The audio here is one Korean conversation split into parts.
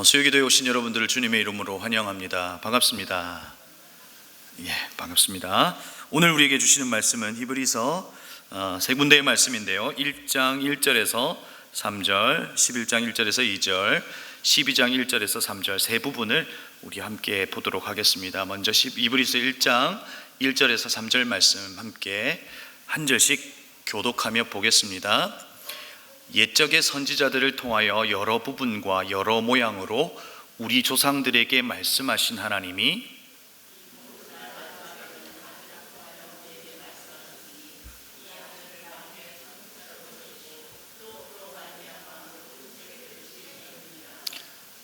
수요기도에 오신 여러분들을 주님의 이름으로 환영합니다. 반갑습니다. 반갑습니다. 오늘 우리에게 주시는 말씀은 히브리서 세 군데의 말씀인데요. 1장 1절에서 3절, 11장 1절에서 2절, 12장 1절에서 3절 세 부분을 우리 함께 보도록 하겠습니다. 먼저 히브리서 1장 1절에서 3절 말씀 함께 한 절씩 교독하며 보겠습니다. 옛적의 선지자들을 통하여 여러 부분과 여러 모양으로 우리 조상들에게 말씀하신 하나님이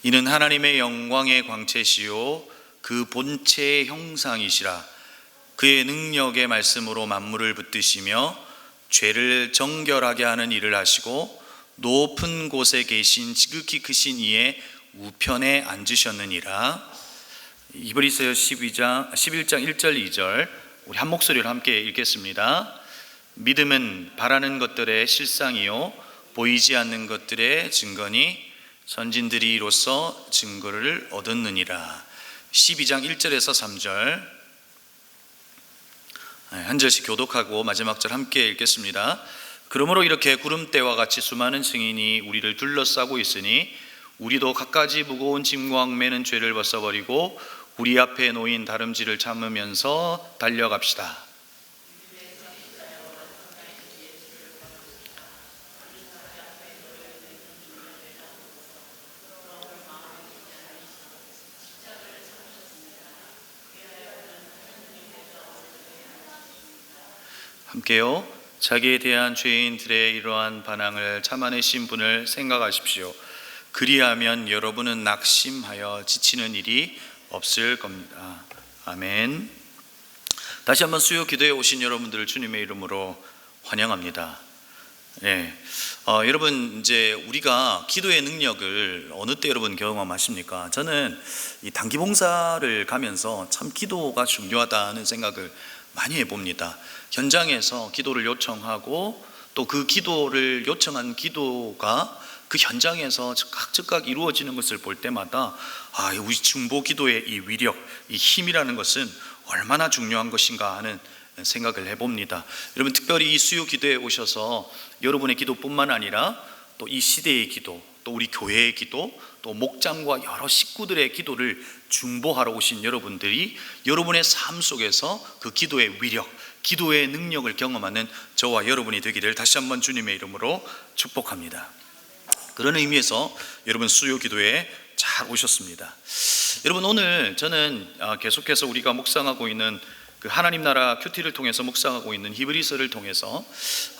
이는 하나님의 영광의 광채시요 그 본체의 형상이시라. 그의 능력의 말씀으로 만물을 붙드시며 죄를 정결하게 하는 일을 하시고 높은 곳에 계신 지극히 크신 이의 우편에 앉으셨느니라. 히브리서 11장 1절 2절 우리 한 목소리로 함께 읽겠습니다. 믿음은 바라는 것들의 실상이요 보이지 않는 것들의 증거니 선진들이 이로써 증거를 얻었느니라. 12장 1절에서 3절 한 절씩 교독하고 마지막 절 함께 읽겠습니다. 그러므로 이렇게 구름대와 같이 수많은 증인이 우리를 둘러싸고 있으니 우리도 갖가지 무거운 짐과 얽매는 죄를 벗어버리고 우리 앞에 놓인 다름질을 참으면서 달려갑시다. 함께요. 자기에 대한 죄인들의 이러한 반항을 참아내신 분을 생각하십시오. 그리하면 여러분은 낙심하여 지치는 일이 없을 겁니다. 아멘. 다시 한번 수요 기도에 오신 여러분들을 주님의 이름으로 환영합니다. 여러분 이제 우리가 기도의 능력을 어느 때 여러분 경험하십니까? 저는 이 단기 봉사를 가면서 참 기도가 중요하다는 생각을 많이 해봅니다. 현장에서 기도를 요청하고 또 그 기도를 요청한 기도가 그 현장에서 즉각 이루어지는 것을 볼 때마다 우리 중보 기도의 이 위력, 이 힘이라는 것은 얼마나 중요한 것인가 하는 생각을 해봅니다. 여러분 특별히 이 수요 기도에 오셔서 여러분의 기도뿐만 아니라 또 이 시대의 기도, 또 우리 교회의 기도, 또 목장과 여러 식구들의 기도를 중보하러 오신 여러분들이 여러분의 삶 속에서 그 기도의 위력, 기도의 능력을 경험하는 저와 여러분이 되기를 다시 한번 주님의 이름으로 축복합니다. 그런 의미에서 여러분 수요 기도에 잘 오셨습니다. 여러분 오늘 저는 계속해서 우리가 묵상하고 있는 그 하나님 나라 큐티를 통해서 묵상하고 있는 히브리서를 통해서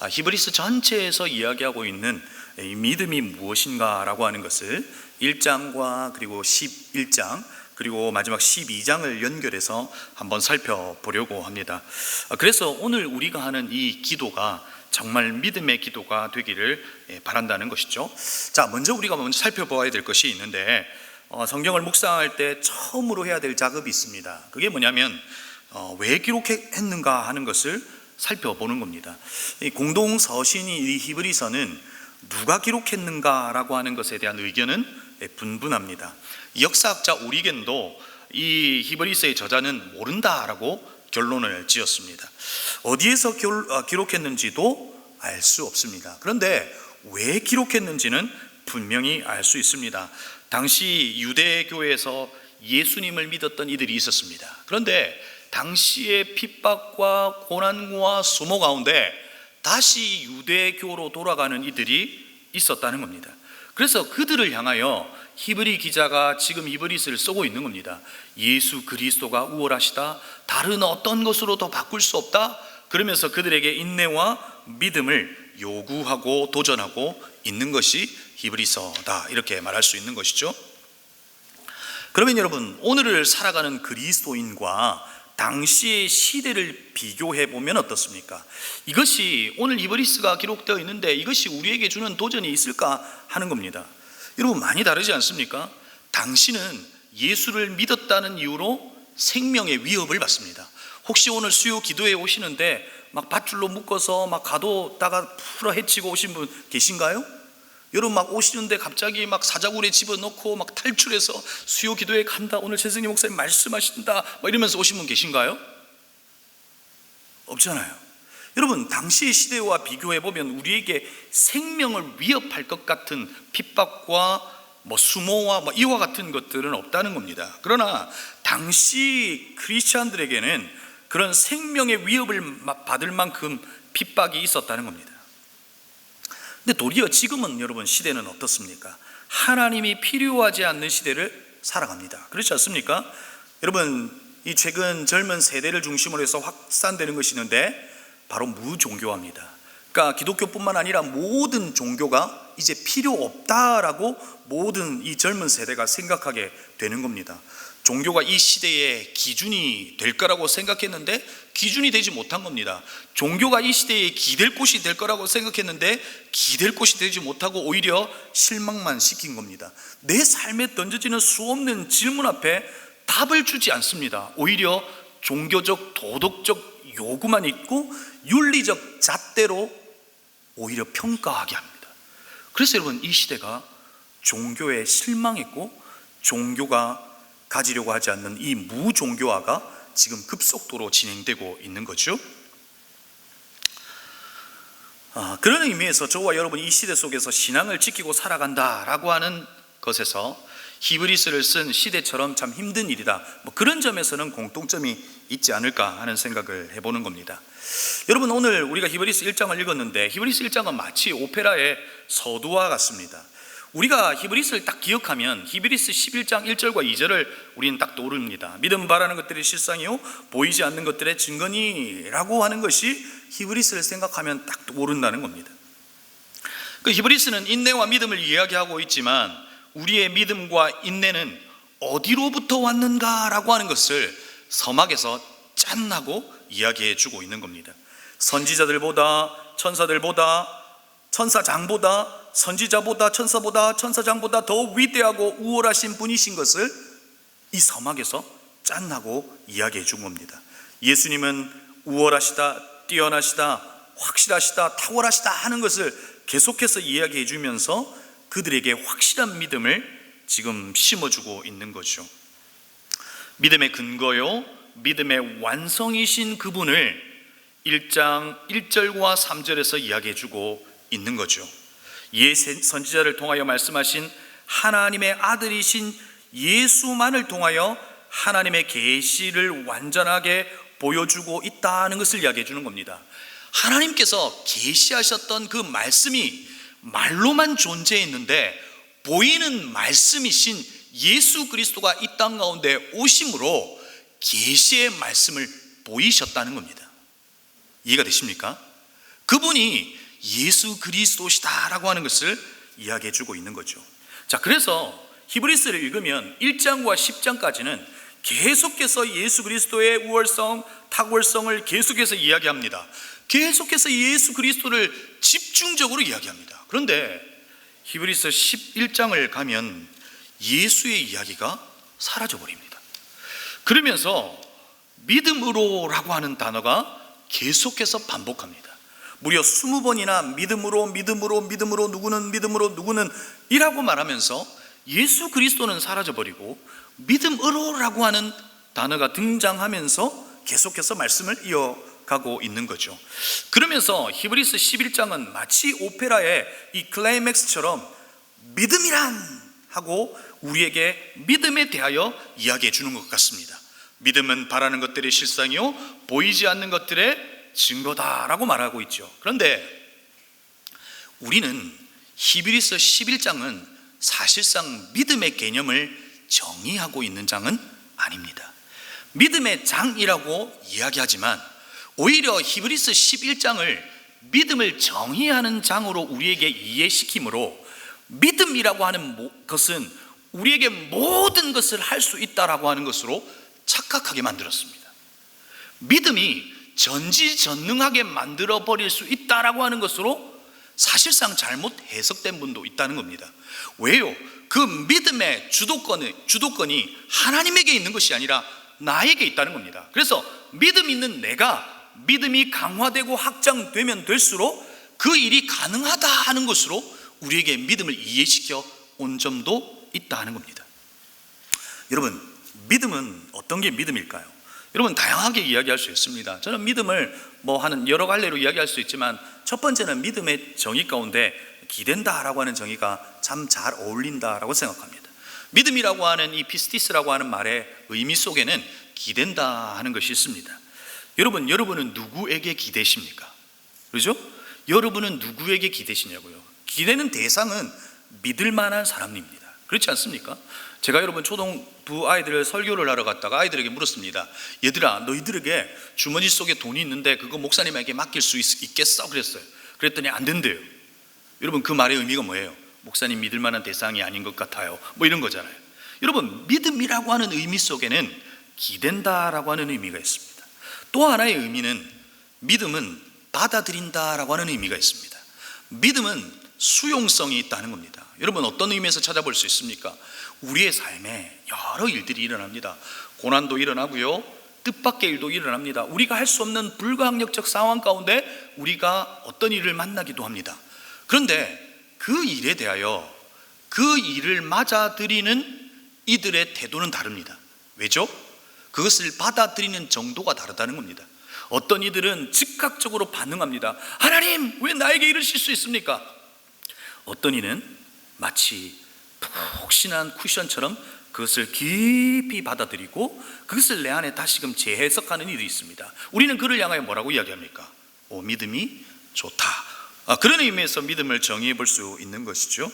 히브리서 전체에서 이야기하고 있는 이 믿음이 무엇인가라고 하는 것을 1장과 그리고 11장 그리고 마지막 12장을 연결해서 한번 살펴보려고 합니다. 그래서 오늘 우리가 하는 이 기도가 정말 믿음의 기도가 되기를 바란다는 것이죠. 자, 먼저 우리가 살펴보아야 될 것이 있는데 성경을 묵상할 때 처음으로 해야 될 작업이 있습니다. 그게 뭐냐면 왜 기록했는가 하는 것을 살펴보는 겁니다. 이 공동서신이 이 히브리서는 누가 기록했는가라고 하는 것에 대한 의견은 분분합니다. 역사학자 오리겐도 이 히브리서의 저자는 모른다라고 결론을 지었습니다. 어디에서 기록했는지도 알 수 없습니다. 그런데 왜 기록했는지는 분명히 알 수 있습니다. 당시 유대교에서 예수님을 믿었던 이들이 있었습니다. 그런데 당시의 핍박과 고난과 수모 가운데 다시 유대교로 돌아가는 이들이 있었다는 겁니다. 그래서 그들을 향하여 히브리 기자가 지금 히브리서를 쓰고 있는 겁니다. 예수 그리스도가 우월하시다, 다른 어떤 것으로도 바꿀 수 없다, 그러면서 그들에게 인내와 믿음을 요구하고 도전하고 있는 것이 히브리서다, 이렇게 말할 수 있는 것이죠. 그러면 여러분 오늘을 살아가는 그리스도인과 당시의 시대를 비교해 보면 어떻습니까? 이것이 오늘 히브리서가 기록되어 있는데 이것이 우리에게 주는 도전이 있을까 하는 겁니다. 여러분 많이 다르지 않습니까? 당시는 예수를 믿었다는 이유로 생명의 위협을 받습니다. 혹시 오늘 수요 기도에 오시는데 막 밧줄로 묶어서 막 가도다가 풀어 헤치고 오신 분 계신가요? 여러분 막 오시는데 갑자기 막 사자굴에 집어넣고 막 탈출해서 수요 기도회 간다, 오늘 최승희 목사님 말씀하신다 막 이러면서 오신 분 계신가요? 없잖아요. 여러분, 당시의 시대와 비교해 보면 우리에게 생명을 위협할 것 같은 핍박과 수모와 이와 같은 것들은 없다는 겁니다. 그러나 당시 크리스찬들에게는 그런 생명의 위협을 받을 만큼 핍박이 있었다는 겁니다. 근데 도리어 지금은 여러분 시대는 어떻습니까? 하나님이 필요하지 않는 시대를 살아갑니다. 그렇지 않습니까? 여러분, 이 최근 젊은 세대를 중심으로 해서 확산되는 것이 있는데 바로 무종교화입니다. 그러니까 기독교뿐만 아니라 모든 종교가 이제 필요 없다라고 모든 이 젊은 세대가 생각하게 되는 겁니다. 종교가 이 시대의 기준이 될 거라고 생각했는데 기준이 되지 못한 겁니다. 종교가 이 시대의 기댈 곳이 될 거라고 생각했는데 기댈 곳이 되지 못하고 오히려 실망만 시킨 겁니다. 내 삶에 던져지는 수없는 질문 앞에 답을 주지 않습니다. 오히려 종교적 도덕적 요구만 있고 윤리적 잣대로 오히려 평가하게 합니다. 그래서 여러분, 이 시대가 종교에 실망했고 종교가 가지려고 하지 않는 이 무종교화가 지금 급속도로 진행되고 있는 거죠. 그런 의미에서 저와 여러분 이 시대 속에서 신앙을 지키고 살아간다라고 하는 것에서 히브리서를 쓴 시대처럼 참 힘든 일이다, 그런 점에서는 공통점이 있지 않을까 하는 생각을 해보는 겁니다. 여러분, 오늘 우리가 히브리서 1장을 읽었는데 히브리서 1장은 마치 오페라의 서두와 같습니다. 우리가 히브리서를 딱 기억하면 히브리서 11장 1절과 2절을 우리는 딱 떠오릅니다. 믿음 바라는 것들이 실상이요 보이지 않는 것들의 증거니라고 하는 것이 히브리서를 생각하면 딱 떠오른다는 겁니다. 그 히브리서는 인내와 믿음을 이야기하고 있지만 우리의 믿음과 인내는 어디로부터 왔는가라고 하는 것을 서막에서 짠하고 이야기해 주고 있는 겁니다. 선지자들보다 천사들보다 천사장보다 선지자보다 천사보다 천사장보다 더 위대하고 우월하신 분이신 것을 이 서막에서 짠하고 이야기해 준 겁니다. 예수님은 우월하시다, 뛰어나시다, 확실하시다, 탁월하시다 하는 것을 계속해서 이야기해 주면서 그들에게 확실한 믿음을 지금 심어주고 있는 거죠. 믿음의 근거요, 믿음의 완성이신 그분을 1장 1절과 3절에서 이야기해 주고 있는 거죠. 예 선지자를 통하여 말씀하신 하나님의 아들이신 예수만을 통하여 하나님의 계시를 완전하게 보여주고 있다는 것을 이야기해 주는 겁니다. 하나님께서 계시하셨던 그 말씀이 말로만 존재했는데 보이는 말씀이신 예수 그리스도가 이 땅 가운데 오심으로 계시의 말씀을 보이셨다는 겁니다. 이해가 되십니까? 그분이 예수 그리스도시다라고 하는 것을 이야기해 주고 있는 거죠. 자, 그래서 히브리서를 읽으면 1장과 10장까지는 계속해서 예수 그리스도의 우월성, 탁월성을 계속해서 이야기합니다. 계속해서 예수 그리스도를 집중적으로 이야기합니다. 그런데 히브리서 11장을 가면 예수의 이야기가 사라져버립니다. 그러면서 믿음으로라고 하는 단어가 계속해서 반복합니다. 무려 20번이나 믿음으로 누구는 이라고 말하면서 예수 그리스도는 사라져버리고 믿음으로라고 하는 단어가 등장하면서 계속해서 말씀을 이어가고 있는 거죠. 그러면서 히브리서 11장은 마치 오페라의 이 클라이맥스처럼 믿음이란 하고 우리에게 믿음에 대하여 이야기해 주는 것 같습니다. 믿음은 바라는 것들의 실상이요 보이지 않는 것들의 증거다라고 말하고 있죠. 그런데 우리는 히브리서 11장은 사실상 믿음의 개념을 정의하고 있는 장은 아닙니다. 믿음의 장이라고 이야기하지만 오히려 히브리서 11장을 믿음을 정의하는 장으로 우리에게 이해시키므로 믿음이라고 하는 것은 우리에게 모든 것을 할 수 있다라고 하는 것으로 착각하게 만들었습니다. 믿음이 전지전능하게 만들어버릴 수 있다라고 하는 것으로 사실상 잘못 해석된 분도 있다는 겁니다. 왜요? 그 믿음의 주도권이 하나님에게 있는 것이 아니라 나에게 있다는 겁니다. 그래서 믿음 있는 내가 믿음이 강화되고 확장되면 될수록 그 일이 가능하다 하는 것으로 우리에게 믿음을 이해시켜 온 점도 있다 하는 겁니다. 여러분, 믿음은 어떤 게 믿음일까요? 여러분, 다양하게 이야기할 수 있습니다. 저는 믿음을 하는 여러 갈래로 이야기할 수 있지만, 첫 번째는 믿음의 정의 가운데 기댄다라고 하는 정의가 참 잘 어울린다라고 생각합니다. 믿음이라고 하는 이 피스티스라고 하는 말의 의미 속에는 기댄다 하는 것이 있습니다. 여러분은 누구에게 기대십니까? 그렇죠? 여러분은 누구에게 기대시냐고요? 기대는 대상은 믿을 만한 사람입니다. 그렇지 않습니까? 제가 여러분 초등부 아이들 설교를 하러 갔다가 아이들에게 물었습니다. 얘들아, 너희들에게 주머니 속에 돈이 있는데 그거 목사님에게 맡길 수 있겠어? 그랬어요. 그랬더니 안 된대요. 여러분, 그 말의 의미가 뭐예요? 목사님 믿을 만한 대상이 아닌 것 같아요, 이런 거잖아요. 여러분, 믿음이라고 하는 의미 속에는 기댄다라고 하는 의미가 있습니다. 또 하나의 의미는, 믿음은 받아들인다라고 하는 의미가 있습니다. 믿음은 수용성이 있다는 겁니다. 여러분, 어떤 의미에서 찾아볼 수 있습니까? 우리의 삶에 여러 일들이 일어납니다. 고난도 일어나고요, 뜻밖의 일도 일어납니다. 우리가 할 수 없는 불가항력적 상황 가운데 우리가 어떤 일을 만나기도 합니다. 그런데 그 일에 대하여 그 일을 맞아들이는 이들의 태도는 다릅니다. 왜죠? 그것을 받아들이는 정도가 다르다는 겁니다. 어떤 이들은 즉각적으로 반응합니다. 하나님, 왜 나에게 이러실 수 있습니까? 어떤 이는 마치 푹신한 쿠션처럼 그것을 깊이 받아들이고 그것을 내 안에 다시금 재해석하는 일이 있습니다. 우리는 그를 향하여 뭐라고 이야기합니까? 믿음이 좋다. 그런 의미에서 믿음을 정의해 볼 수 있는 것이죠.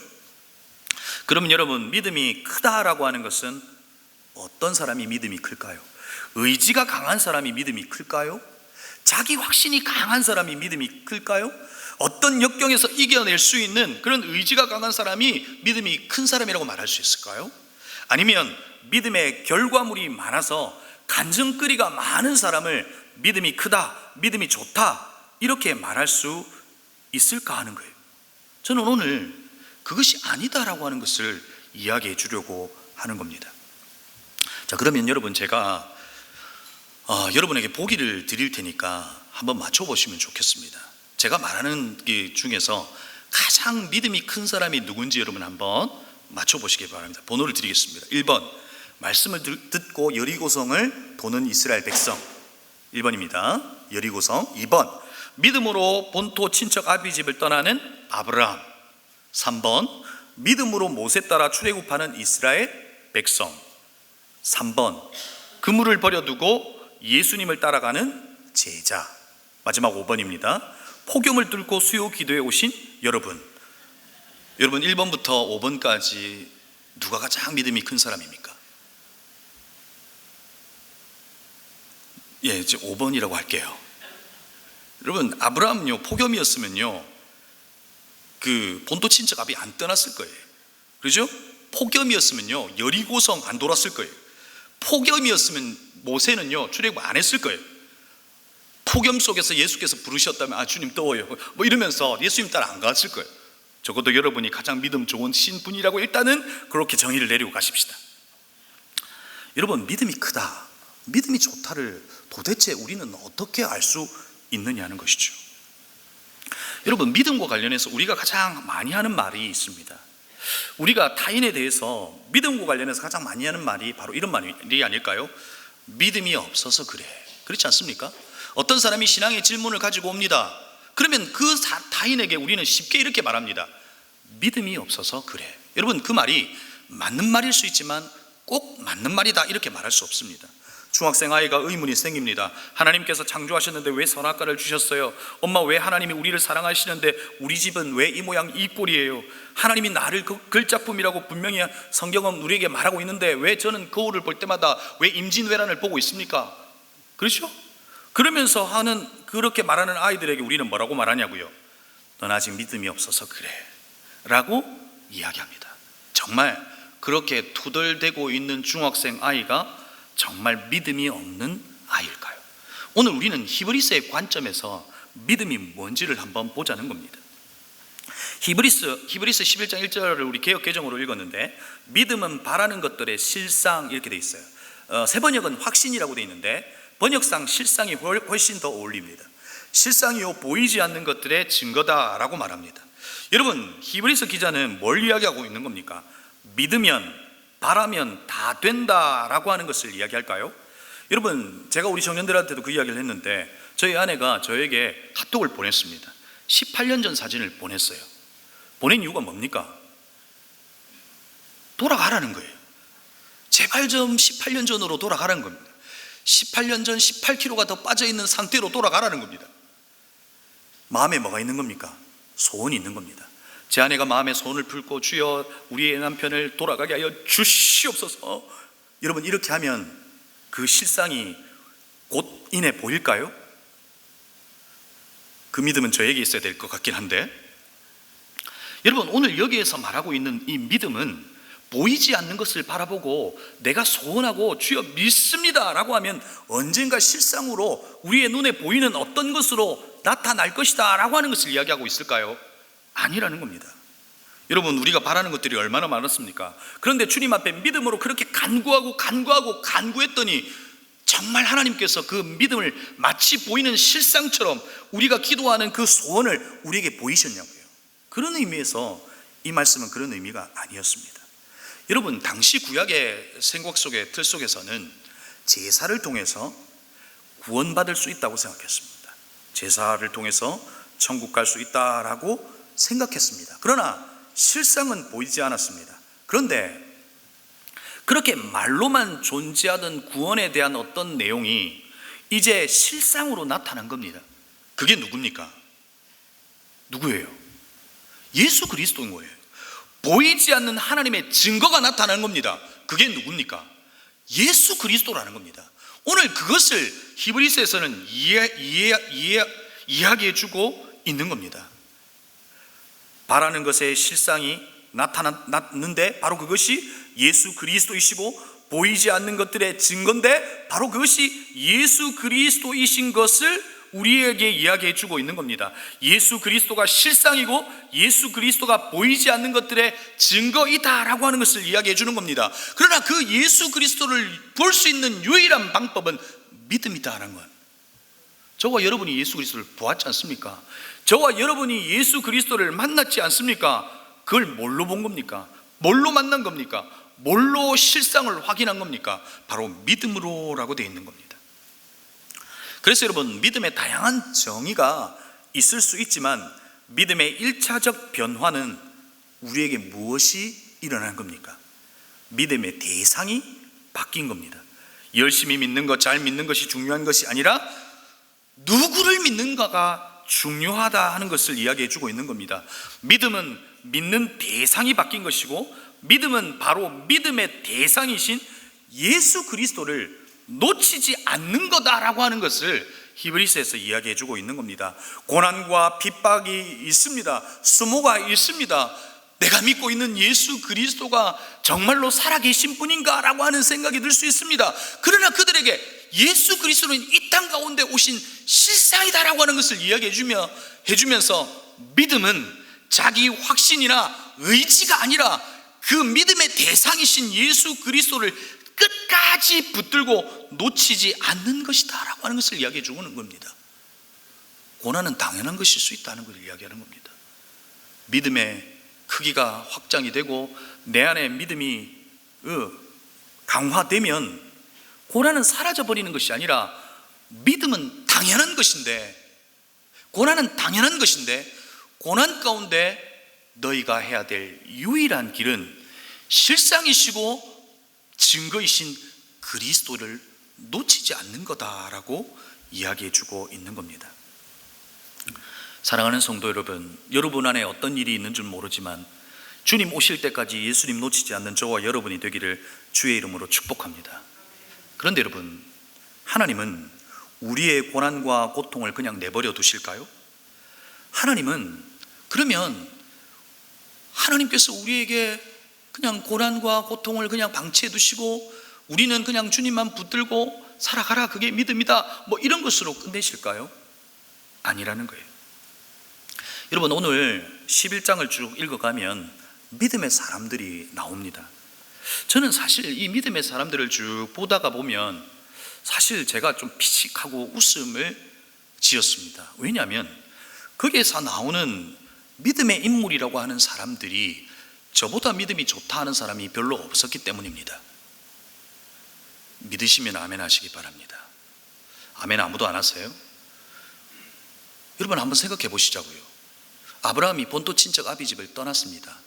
그럼 여러분, 믿음이 크다라고 하는 것은 어떤 사람이 믿음이 클까요? 의지가 강한 사람이 믿음이 클까요? 자기 확신이 강한 사람이 믿음이 클까요? 어떤 역경에서 이겨낼 수 있는 그런 의지가 강한 사람이 믿음이 큰 사람이라고 말할 수 있을까요? 아니면 믿음의 결과물이 많아서 간증거리가 많은 사람을 믿음이 크다, 믿음이 좋다, 이렇게 말할 수 있을까 하는 거예요. 저는 오늘 그것이 아니다라고 하는 것을 이야기해 주려고 하는 겁니다. 자, 그러면 여러분, 제가 여러분에게 보기를 드릴 테니까 한번 맞춰보시면 좋겠습니다. 제가 말하는 게 중에서 가장 믿음이 큰 사람이 누군지 여러분 한번 맞춰보시기 바랍니다. 번호를 드리겠습니다. 1번, 말씀을 듣고 여리고성을 도는 이스라엘 백성. 1번입니다. 여리고성. 2번, 믿음으로 본토 친척 아비집을 떠나는 아브라함. 3번, 믿음으로 모세 따라 출애굽하는 이스라엘 백성. 3번, 그물을 버려두고 예수님을 따라가는 제자. 마지막 5번입니다. 폭염을 뚫고 수요 기도에 오신 여러분. 여러분, 1번부터 5번까지 누가 가장 믿음이 큰 사람입니까? 이제 5번이라고 할게요. 여러분, 아브라함은요, 폭염이었으면요 그 본토 친척 아비 안 떠났을 거예요. 그렇죠? 폭염이었으면요 여리고성 안 돌았을 거예요. 폭염이었으면 모세는요 출애굽 안 했을 거예요. 폭염 속에서 예수께서 부르셨다면 주님 더워요 이러면서 예수님 따라 안 갔을 거예요. 적어도 여러분이 가장 믿음 좋은 신분이라고 일단은 그렇게 정의를 내리고 가십시다. 여러분, 믿음이 크다, 믿음이 좋다를 도대체 우리는 어떻게 알 수 있느냐는 것이죠. 여러분, 믿음과 관련해서 우리가 가장 많이 하는 말이 있습니다. 우리가 타인에 대해서 믿음과 관련해서 가장 많이 하는 말이 바로 이런 말이 아닐까요? 믿음이 없어서 그래. 그렇지 않습니까? 어떤 사람이 신앙의 질문을 가지고 옵니다. 그러면 그 타인에게 우리는 쉽게 이렇게 말합니다. 믿음이 없어서 그래. 여러분, 그 말이 맞는 말일 수 있지만 꼭 맞는 말이다 이렇게 말할 수 없습니다. 중학생 아이가 의문이 생깁니다. 하나님께서 창조하셨는데 왜 선악과를 주셨어요? 엄마, 왜 하나님이 우리를 사랑하시는데 우리 집은 왜 이 모양 이 꼴이에요? 하나님이 나를 글작품이라고 분명히 성경은 우리에게 말하고 있는데 왜 저는 거울을 볼 때마다 왜 임진왜란을 보고 있습니까? 그렇죠? 그러면서 그렇게 말하는 아이들에게 우리는 뭐라고 말하냐고요? 넌 아직 믿음이 없어서 그래 라고 이야기합니다. 정말 그렇게 투덜대고 있는 중학생 아이가 정말 믿음이 없는 아이일까요? 오늘 우리는 히브리서의 관점에서 믿음이 뭔지를 한번 보자는 겁니다. 히브리서 11장 1절을 우리 개역개정으로 읽었는데, 믿음은 바라는 것들의 실상 이렇게 돼 있어요. 새 번역은 확신이라고 돼 있는데 번역상 실상이 훨씬 더 어울립니다. 실상이요 보이지 않는 것들의 증거다라고 말합니다. 여러분, 히브리서 기자는 뭘 이야기하고 있는 겁니까? 믿으면, 바라면 다 된다라고 하는 것을 이야기할까요? 여러분, 제가 우리 청년들한테도 그 이야기를 했는데 저희 아내가 저에게 카톡을 보냈습니다. 18년 전 사진을 보냈어요. 보낸 이유가 뭡니까? 돌아가라는 거예요. 제발 좀 18년 전으로 돌아가라는 겁니다. 18년 전 18kg가 더 빠져있는 상태로 돌아가라는 겁니다. 마음에 뭐가 있는 겁니까? 소원이 있는 겁니다. 제 아내가 마음에 소원을 품고 주여 우리의 남편을 돌아가게 하여 주시옵소서. 여러분, 이렇게 하면 그 실상이 곧 이내 보일까요? 그 믿음은 저에게 있어야 될 것 같긴 한데, 여러분, 오늘 여기에서 말하고 있는 이 믿음은 보이지 않는 것을 바라보고 내가 소원하고 주여 믿습니다 라고 하면 언젠가 실상으로 우리의 눈에 보이는 어떤 것으로 나타날 것이다 라고 하는 것을 이야기하고 있을까요? 아니라는 겁니다. 여러분, 우리가 바라는 것들이 얼마나 많았습니까? 그런데 주님 앞에 믿음으로 그렇게 간구했더니 정말 하나님께서 그 믿음을 마치 보이는 실상처럼 우리가 기도하는 그 소원을 우리에게 보이셨냐고요. 그런 의미에서 이 말씀은 그런 의미가 아니었습니다. 여러분, 당시 구약의 생각 속의 틀 속에서는 제사를 통해서 구원받을 수 있다고 생각했습니다. 제사를 통해서 천국 갈 수 있다라고 생각했습니다. 그러나 실상은 보이지 않았습니다. 그런데 그렇게 말로만 존재하던 구원에 대한 어떤 내용이 이제 실상으로 나타난 겁니다. 그게 누굽니까? 누구예요? 예수 그리스도인 거예요. 보이지 않는 하나님의 증거가 나타나는 겁니다. 그게 누굽니까? 예수 그리스도라는 겁니다. 오늘 그것을 히브리서에서는 이야기해 주고 있는 겁니다. 바라는 것의 실상이 나타났는데 바로 그것이 예수 그리스도이시고, 보이지 않는 것들의 증거인데 바로 그것이 예수 그리스도이신 것을 우리에게 이야기해 주고 있는 겁니다. 예수 그리스도가 실상이고 예수 그리스도가 보이지 않는 것들의 증거이다라고 하는 것을 이야기해 주는 겁니다. 그러나 그 예수 그리스도를 볼 수 있는 유일한 방법은 믿음이다라는 것. 저와 여러분이 예수 그리스도를 보았지 않습니까? 저와 여러분이 예수 그리스도를 만났지 않습니까? 그걸 뭘로 본 겁니까? 뭘로 만난 겁니까? 뭘로 실상을 확인한 겁니까? 바로 믿음으로라고 되어 있는 겁니다. 그래서 여러분, 믿음의 다양한 정의가 있을 수 있지만 믿음의 1차적 변화는 우리에게 무엇이 일어난 겁니까? 믿음의 대상이 바뀐 겁니다. 열심히 믿는 것, 잘 믿는 것이 중요한 것이 아니라 누구를 믿는가가 중요하다 하는 것을 이야기해 주고 있는 겁니다. 믿음은 믿는 대상이 바뀐 것이고, 믿음은 바로 믿음의 대상이신 예수 그리스도를 놓치지 않는 거다라고 하는 것을 히브리서에서 이야기해 주고 있는 겁니다. 고난과 핍박이 있습니다. 수모가 있습니다. 내가 믿고 있는 예수 그리스도가 정말로 살아계신 분인가 라고 하는 생각이 들 수 있습니다. 그러나 그들에게 예수 그리스도는 이 땅 가운데 오신 실상이다라고 하는 것을 이야기해 주면서 믿음은 자기 확신이나 의지가 아니라 그 믿음의 대상이신 예수 그리스도를 끝까지 붙들고 놓치지 않는 것이다 라고 하는 것을 이야기해 주는 겁니다. 고난은 당연한 것일 수 있다는 것을 이야기하는 겁니다. 믿음의 크기가 확장이 되고 내 안에 믿음이 강화되면 고난은 사라져버리는 것이 아니라 믿음은 당연한 것인데, 고난은 당연한 것인데, 고난 가운데 너희가 해야 될 유일한 길은 실상이시고 증거이신 그리스도를 놓치지 않는 거다라고 이야기해 주고 있는 겁니다. 사랑하는 성도 여러분, 여러분 안에 어떤 일이 있는 줄 모르지만 주님 오실 때까지 예수님 놓치지 않는 저와 여러분이 되기를 주의 이름으로 축복합니다. 그런데 여러분, 하나님은 우리의 고난과 고통을 그냥 내버려 두실까요? 하나님은 그러면 하나님께서 우리에게 그냥 고난과 고통을 그냥 방치해 두시고 우리는 그냥 주님만 붙들고 살아가라, 그게 믿음이다, 뭐 이런 것으로 끝내실까요? 아니라는 거예요. 여러분, 오늘 11장을 쭉 읽어가면 믿음의 사람들이 나옵니다. 저는 사실 이 믿음의 사람들을 쭉 보다가 보면 사실 제가 좀 피식하고 웃음을 지었습니다. 왜냐하면 거기에서 나오는 믿음의 인물이라고 하는 사람들이 저보다 믿음이 좋다 하는 사람이 별로 없었기 때문입니다. 믿으시면 아멘 하시기 바랍니다. 아멘 아무도 안 하세요? 여러분 한번 생각해 보시자고요. 아브라함이 본토 친척 아비집을 떠났습니다.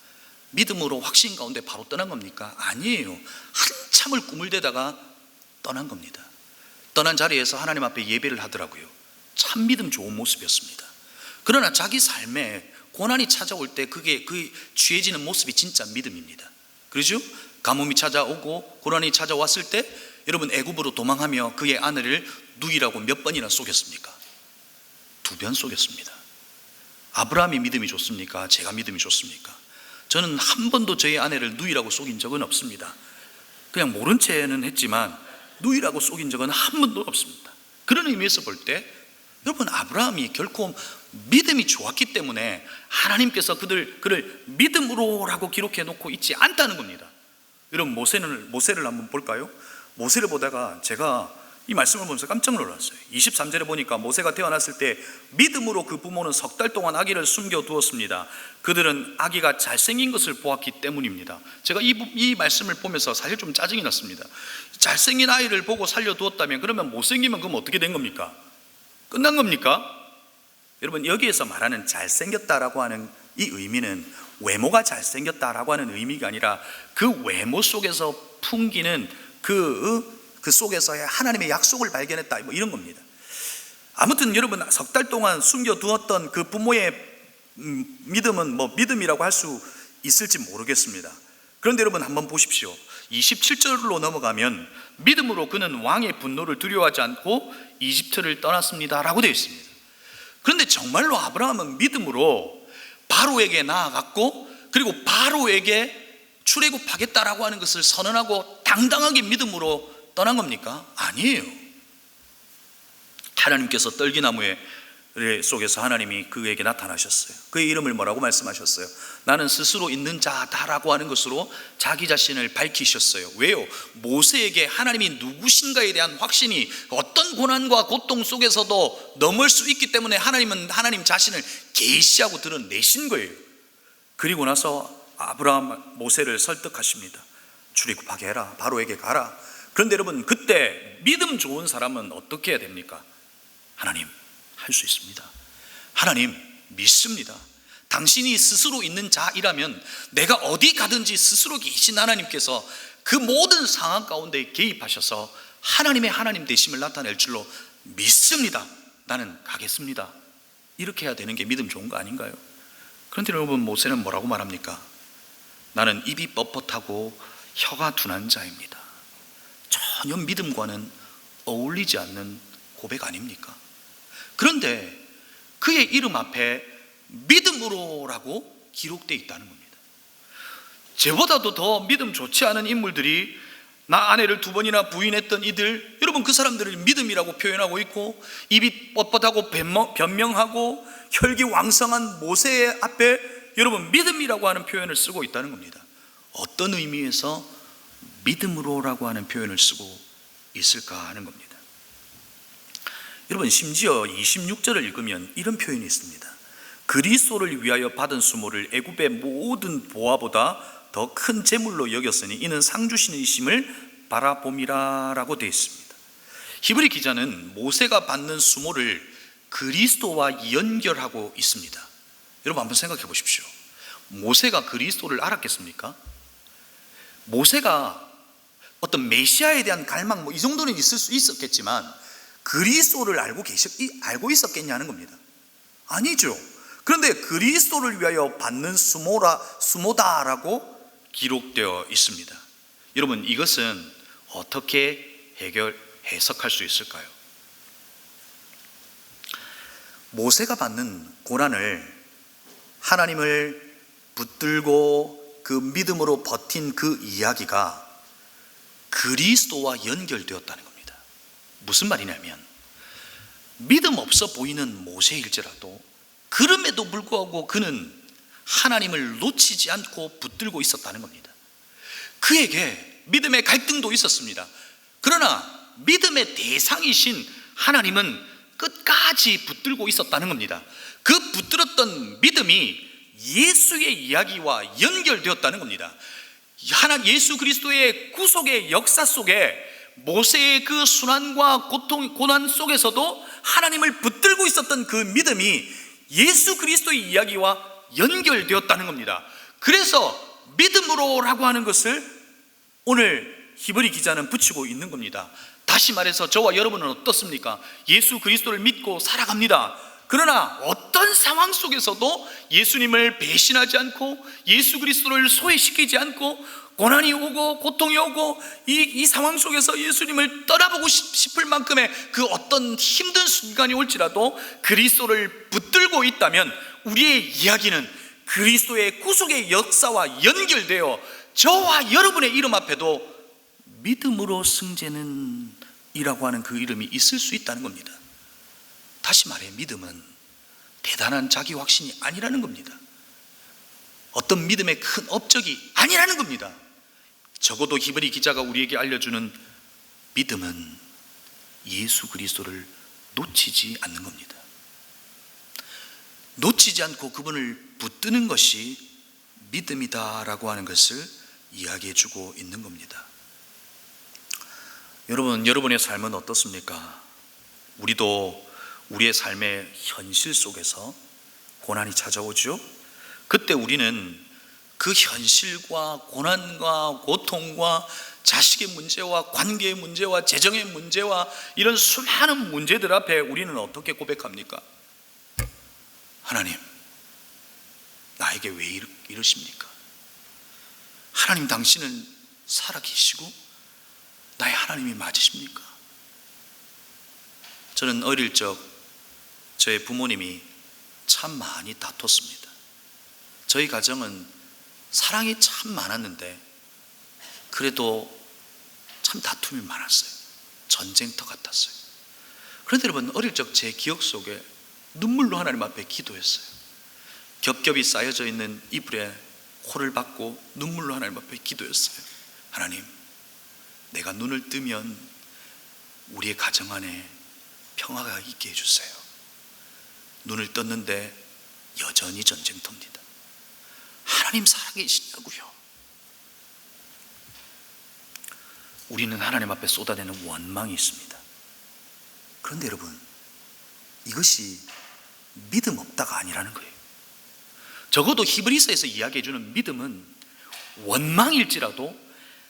믿음으로 확신 가운데 바로 떠난 겁니까? 아니에요. 한참을 꿈을 대다가 떠난 겁니다. 떠난 자리에서 하나님 앞에 예배를 하더라고요. 참 믿음 좋은 모습이었습니다. 그러나 자기 삶에 고난이 찾아올 때 그게 취해지는 모습이 진짜 믿음입니다. 그렇죠? 가뭄이 찾아오고 고난이 찾아왔을 때 여러분 애굽으로 도망하며 그의 아내를 누이라고 몇 번이나 속였습니까? 2번 속였습니다. 아브라함이 믿음이 좋습니까? 제가 믿음이 좋습니까? 저는 한 번도 저희 아내를 누이라고 속인 적은 없습니다. 그냥 모른 채는 했지만 누이라고 속인 적은 한 번도 없습니다. 그런 의미에서 볼 때 여러분 아브라함이 결코 믿음이 좋았기 때문에 하나님께서 그를 믿음으로라고 기록해 놓고 있지 않다는 겁니다. 여러분 모세를 한번 볼까요? 모세를 보다가 제가 이 말씀을 보면서 깜짝 놀랐어요. 23절에 보니까 모세가 태어났을 때 믿음으로 그 부모는 3달 동안 아기를 숨겨두었습니다. 그들은 아기가 잘생긴 것을 보았기 때문입니다. 제가 이 말씀을 보면서 사실 좀 짜증이 났습니다. 잘생긴 아이를 보고 살려두었다면 그러면 못생기면 그럼 어떻게 된 겁니까? 끝난 겁니까? 여러분 여기에서 말하는 잘생겼다라고 하는 이 의미는 외모가 잘생겼다라고 하는 의미가 아니라 그 외모 속에서 풍기는 그 속에서의 하나님의 약속을 발견했다 뭐 이런 겁니다. 아무튼 여러분 3달 동안 숨겨두었던 그 부모의 믿음은 뭐 믿음이라고 할 수 있을지 모르겠습니다. 그런데 여러분 한번 보십시오. 27절로 넘어가면 믿음으로 그는 왕의 분노를 두려워하지 않고 이집트를 떠났습니다 라고 되어 있습니다. 그런데 정말로 아브라함은 믿음으로 바로에게 나아갔고 그리고 바로에게 출애굽하겠다라고 하는 것을 선언하고 당당하게 믿음으로 떠난 겁니까? 아니에요. 하나님께서 떨기나무의 속에서 하나님이 그에게 나타나셨어요. 그의 이름을 뭐라고 말씀하셨어요? 나는 스스로 있는 자다라고 하는 것으로 자기 자신을 밝히셨어요. 왜요? 모세에게 하나님이 누구신가에 대한 확신이 어떤 고난과 고통 속에서도 넘을 수 있기 때문에 하나님은 하나님 자신을 계시하고 드러내신 거예요. 그리고 나서 아브라함 모세를 설득하십니다. 출애굽하게 해라. 바로에게 가라. 그런데 여러분 그때 믿음 좋은 사람은 어떻게 해야 됩니까? 하나님 할 수 있습니다. 하나님 믿습니다. 당신이 스스로 있는 자이라면 내가 어디 가든지 스스로 계신 하나님께서 그 모든 상황 가운데 개입하셔서 하나님의 하나님 되심을 나타낼 줄로 믿습니다. 나는 가겠습니다. 이렇게 해야 되는 게 믿음 좋은 거 아닌가요? 그런데 여러분 모세는 뭐라고 말합니까? 나는 입이 뻣뻣하고 혀가 둔한 자입니다. 전혀 믿음과는 어울리지 않는 고백 아닙니까? 그런데 그의 이름 앞에 믿음으로라고 기록되어 있다는 겁니다. 저보다도 더 믿음 좋지 않은 인물들이 나 아내를 2번이나 부인했던 이들, 여러분 그 사람들을 믿음이라고 표현하고 있고 입이 뻣뻣하고 변명하고 혈기왕성한 모세 앞에 여러분 믿음이라고 하는 표현을 쓰고 있다는 겁니다. 어떤 의미에서 믿음으로라고 하는 표현을 쓰고 있을까 하는 겁니다. 여러분 심지어 26절을 읽으면 이런 표현이 있습니다. 그리스도를 위하여 받은 수모를 애굽의 모든 보화보다 더 큰 재물로 여겼으니 이는 상 주시는 이심을 바라봄이라 라고 되어 있습니다. 히브리 기자는 모세가 받는 수모를 그리스도와 연결하고 있습니다. 여러분 한번 생각해 보십시오. 모세가 그리스도를 알았겠습니까? 모세가 어떤 메시아에 대한 갈망 이 정도는 있을 수 있었겠지만 그리스도를 알고 있었겠냐는 겁니다. 아니죠. 그런데 그리스도를 위하여 받는 수모다라고 기록되어 있습니다. 여러분 이것은 어떻게 해석할 수 있을까요? 모세가 받는 고난을 하나님을 붙들고 그 믿음으로 버틴 그 이야기가 그리스도와 연결되었다는 겁니다. 무슨 말이냐면 믿음 없어 보이는 모세일지라도 그럼에도 불구하고 그는 하나님을 놓치지 않고 붙들고 있었다는 겁니다. 그에게 믿음의 갈등도 있었습니다. 그러나 믿음의 대상이신 하나님은 끝까지 붙들고 있었다는 겁니다. 그 붙들었던 믿음이 예수의 이야기와 연결되었다는 겁니다. 예수 그리스도의 구속의 역사 속에 모세의 그 순환과 고통, 고난 속에서도 하나님을 붙들고 있었던 그 믿음이 예수 그리스도의 이야기와 연결되었다는 겁니다. 그래서 믿음으로라고 하는 것을 오늘 히브리 기자는 붙이고 있는 겁니다. 다시 말해서 저와 여러분은 어떻습니까? 예수 그리스도를 믿고 살아갑니다. 그러나 어떤 상황 속에서도 예수님을 배신하지 않고 예수 그리스도를 소외시키지 않고 고난이 오고 고통이 오고 이 상황 속에서 예수님을 떠나보고 싶을 만큼의 그 어떤 힘든 순간이 올지라도 그리스도를 붙들고 있다면 우리의 이야기는 그리스도의 구속의 역사와 연결되어 저와 여러분의 이름 앞에도 믿음으로 승제는 이라고 하는 그 이름이 있을 수 있다는 겁니다. 다시 말해 믿음은 대단한 자기 확신이 아니라는 겁니다. 어떤 믿음의 큰 업적이 아니라는 겁니다. 적어도 히브리 기자가 우리에게 알려주는 믿음은 예수 그리스도를 놓치지 않는 겁니다. 놓치지 않고 그분을 붙드는 것이 믿음이다라고 하는 것을 이야기해 주고 있는 겁니다. 여러분, 여러분의 삶은 어떻습니까? 우리도 우리의 삶의 현실 속에서 고난이 찾아오죠. 그때 우리는 그 현실과 고난과 고통과 자식의 문제와 관계의 문제와 재정의 문제와 이런 수많은 문제들 앞에 우리는 어떻게 고백합니까? 하나님, 나에게 왜 이러십니까? 하나님, 당신은 살아계시고 나의 하나님이 맞으십니까? 저는 어릴 적 저의 부모님이 참 많이 다퉜습니다. 저희 가정은 사랑이 참 많았는데 그래도 참 다툼이 많았어요. 전쟁터 같았어요. 그런데 여러분, 어릴 적 제 기억 속에 눈물로 하나님 앞에 기도했어요. 겹겹이 쌓여져 있는 이불에 코를 박고 눈물로 하나님 앞에 기도했어요. 하나님, 내가 눈을 뜨면 우리의 가정 안에 평화가 있게 해주세요. 눈을 떴는데 여전히 전쟁터입니다. 하나님 살아계시냐고요. 우리는 하나님 앞에 쏟아내는 원망이 있습니다. 그런데 여러분, 이것이 믿음 없다가 아니라는 거예요. 적어도 히브리서에서 이야기해주는 믿음은 원망일지라도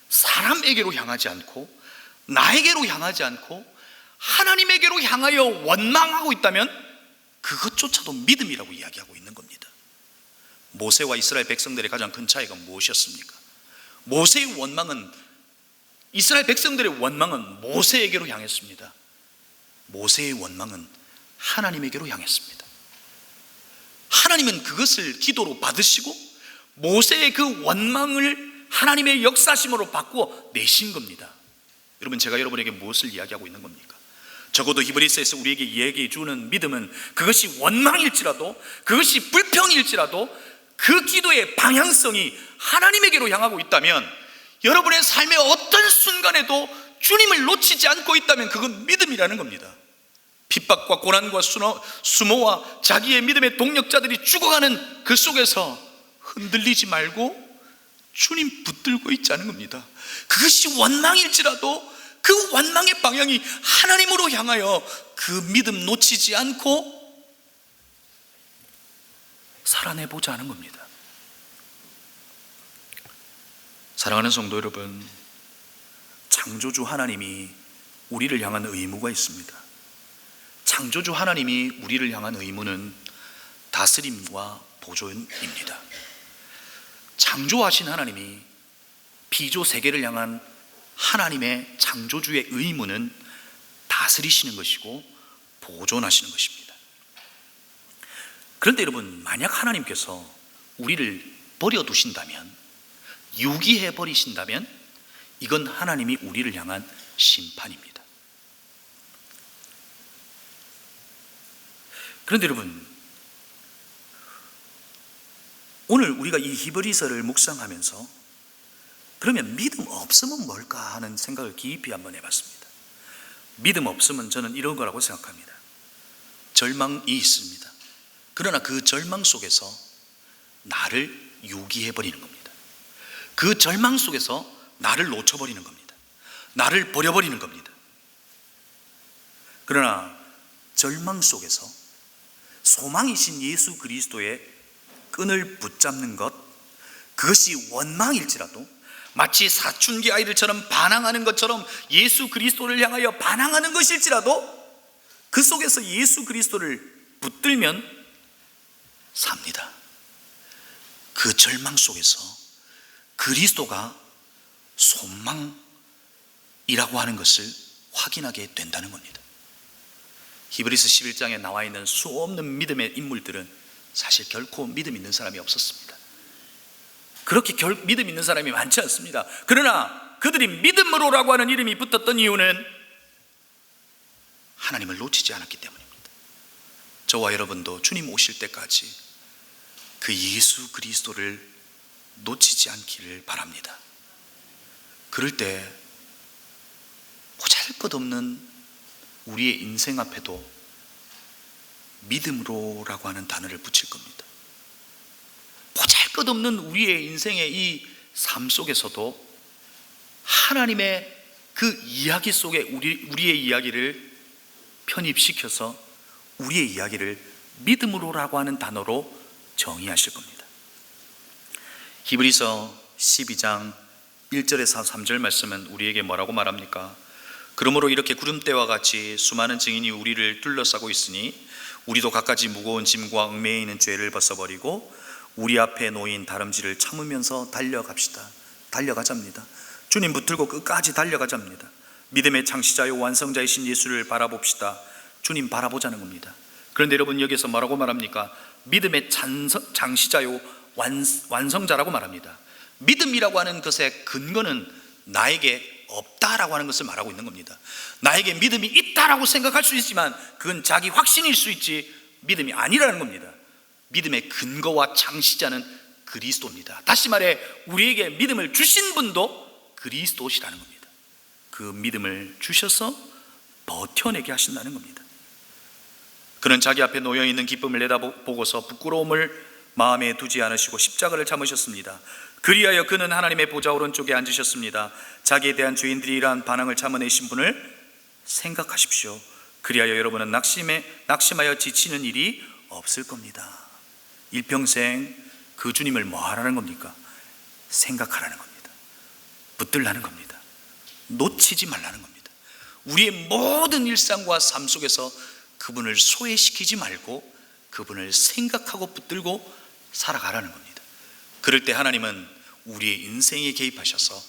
사람에게로 향하지 않고 나에게로 향하지 않고 하나님에게로 향하여 원망하고 있다면 그것조차도 믿음이라고 이야기하고 있는 겁니다. 모세와 이스라엘 백성들의 가장 큰 차이가 무엇이었습니까? 모세의 원망은, 이스라엘 백성들의 원망은 모세에게로 향했습니다. 모세의 원망은 하나님에게로 향했습니다. 하나님은 그것을 기도로 받으시고 모세의 그 원망을 하나님의 역사심으로 바꾸어 내신 겁니다. 여러분, 제가 여러분에게 무엇을 이야기하고 있는 겁니까? 적어도 히브리서에서 우리에게 이야기해 주는 믿음은 그것이 원망일지라도 그것이 불평일지라도 그 기도의 방향성이 하나님에게로 향하고 있다면, 여러분의 삶의 어떤 순간에도 주님을 놓치지 않고 있다면 그건 믿음이라는 겁니다. 핍박과 고난과 수모와 자기의 믿음의 동력자들이 죽어가는 그 속에서 흔들리지 말고 주님 붙들고 있자는 겁니다. 그것이 원망일지라도 그 원망의 방향이 하나님으로 향하여 그 믿음 놓치지 않고 살아내보자 하는 겁니다. 사랑하는 성도 여러분, 창조주 하나님이 우리를 향한 의무가 있습니다. 창조주 하나님이 우리를 향한 의무는 다스림과 보존입니다. 창조하신 하나님이 피조 세계를 향한 하나님의 창조주의 의무는 다스리시는 것이고 보존하시는 것입니다. 그런데 여러분, 만약 하나님께서 우리를 버려두신다면, 유기해 버리신다면 이건 하나님이 우리를 향한 심판입니다. 그런데 여러분, 오늘 우리가 이 히브리서를 묵상하면서 그러면 믿음 없음은 뭘까 하는 생각을 깊이 한번 해봤습니다. 믿음 없음은 저는 이런 거라고 생각합니다. 절망이 있습니다. 그러나 그 절망 속에서 나를 유기해버리는 겁니다. 그 절망 속에서 나를 놓쳐버리는 겁니다. 나를 버려버리는 겁니다. 그러나 절망 속에서 소망이신 예수 그리스도의 끈을 붙잡는 것, 그것이 원망일지라도 마치 사춘기 아이들처럼 반항하는 것처럼 예수 그리스도를 향하여 반항하는 것일지라도 그 속에서 예수 그리스도를 붙들면 삽니다. 그 절망 속에서 그리스도가 소망이라고 하는 것을 확인하게 된다는 겁니다. 히브리서 11장에 나와 있는 수없는 믿음의 인물들은 사실 결코 믿음 있는 사람이 없었습니다. 그렇게 믿음 있는 사람이 많지 않습니다. 그러나 그들이 믿음으로라고 하는 이름이 붙었던 이유는 하나님을 놓치지 않았기 때문입니다. 저와 여러분도 주님 오실 때까지 그 예수 그리스도를 놓치지 않기를 바랍니다. 그럴 때 보잘것없는 우리의 인생 앞에도 믿음으로라고 하는 단어를 붙일 겁니다. 보잘것없는 우리의 인생의 이 삶 속에서도 하나님의 그 이야기 속에 우리의 이야기를 편입시켜서 우리의 이야기를 믿음으로라고 하는 단어로 정의하실 겁니다. 히브리서 12장 1절에서 3절 말씀은 우리에게 뭐라고 말합니까? 그러므로 이렇게 구름대와 같이 수많은 증인이 우리를 둘러싸고 있으니 우리도 갖가지 무거운 짐과 얽매여 있는 죄를 벗어버리고 우리 앞에 놓인 다름질을 참으면서 달려가자입니다. 주님 붙들고 끝까지 달려가자입니다. 믿음의 창시자요 완성자이신 예수를 바라봅시다. 주님 바라보자는 겁니다. 그런데 여러분, 여기서 뭐라고 말합니까? 믿음의 창시자요 완성자라고 말합니다. 믿음이라고 하는 것의 근거는 나에게 없다라고 하는 것을 말하고 있는 겁니다. 나에게 믿음이 있다라고 생각할 수 있지만 그건 자기 확신일 수 있지 믿음이 아니라는 겁니다. 믿음의 근거와 창시자는 그리스도입니다. 다시 말해 우리에게 믿음을 주신 분도 그리스도시라는 겁니다. 그 믿음을 주셔서 버텨내게 하신다는 겁니다. 그는 자기 앞에 놓여있는 기쁨을 내다보고서 부끄러움을 마음에 두지 않으시고 십자가를 참으셨습니다. 그리하여 그는 하나님의 보좌 오른쪽에 앉으셨습니다. 자기에 대한 죄인들이 이러한 반항을 참아내신 분을 생각하십시오. 그리하여 여러분은 낙심하여 지치는 일이 없을 겁니다. 일평생 그 주님을 뭐 하라는 겁니까? 생각하라는 겁니다. 붙들라는 겁니다. 놓치지 말라는 겁니다. 우리의 모든 일상과 삶 속에서 그분을 소외시키지 말고 그분을 생각하고 붙들고 살아가라는 겁니다. 그럴 때 하나님은 우리의 인생에 개입하셔서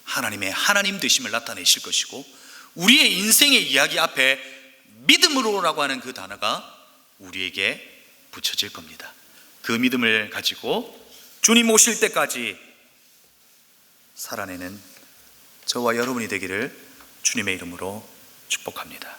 하나님의 하나님 되심을 나타내실 것이고 우리의 인생의 이야기 앞에 믿음으로라고 하는 그 단어가 우리에게 붙여질 겁니다. 그 믿음을 가지고 주님 오실 때까지 살아내는 저와 여러분이 되기를 주님의 이름으로 축복합니다.